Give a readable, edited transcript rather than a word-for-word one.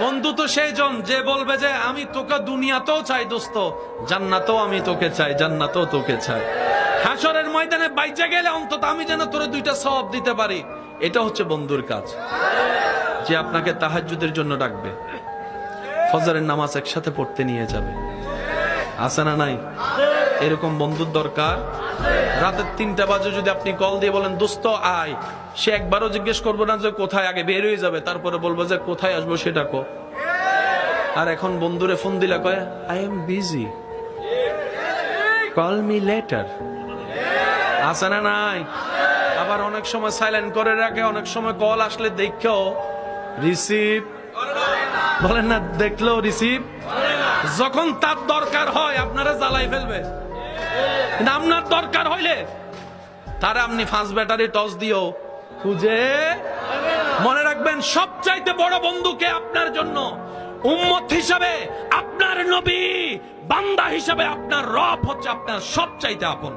বন্ধু তো সেইজন যে বলবে যে আমি তোকে দুনিয়াতেও চাই দোস্ত, জান্নাতেও আমি তোকে চাই, জান্নাতেও তোকে চাই। হাসরের ময়দানে বাইচা গেলে অন্তত আমি যেন তোরে দুইটা সওয়াব দিতে পারি। এটা হচ্ছে বন্ধুর কাজ, যে আপনাকে তাহাজ্জুদের জন্য ডাকবে, ফজরের নামাজ একসাথে পড়তে নিয়ে যাবে। আছে না নাই? এরকম বন্ধুর দরকার। রাতের 3টা বাজে যদি আপনি কল দিয়ে বলেন দোস্ত আয়, সে একবারও জিজ্ঞেস করবো না যে কোথায়, আগে বের হয়ে যাবে, তারপরে বলবো যে কোথায় আসবো সেটা কো। আর এখন বন্ধুরে ফোন দিলে কয় I am busy, call me letter. আছে না নাই? আবার অনেক সময় সাইলেন্ট করে রাখে, অনেক সময় কল আসলে দেখেও রিসিভ বলেন না, দেখলেও রিসিভ। যখন তার দরকার হয় আপনারা জ্বালাই ফেলবে, কিন্তু আপনার দরকার হইলে তারা আপনি 5 ব্যাটারি টস দিও খুঁজে। মনে রাখবেন সবচাইতে বড় বন্ধুকে আপনার জন্য উম্মত হিসাবে আপনার নবী, বান্দা হিসাবে আপনার রব হচ্ছে আপনার সবচাইতে আপন।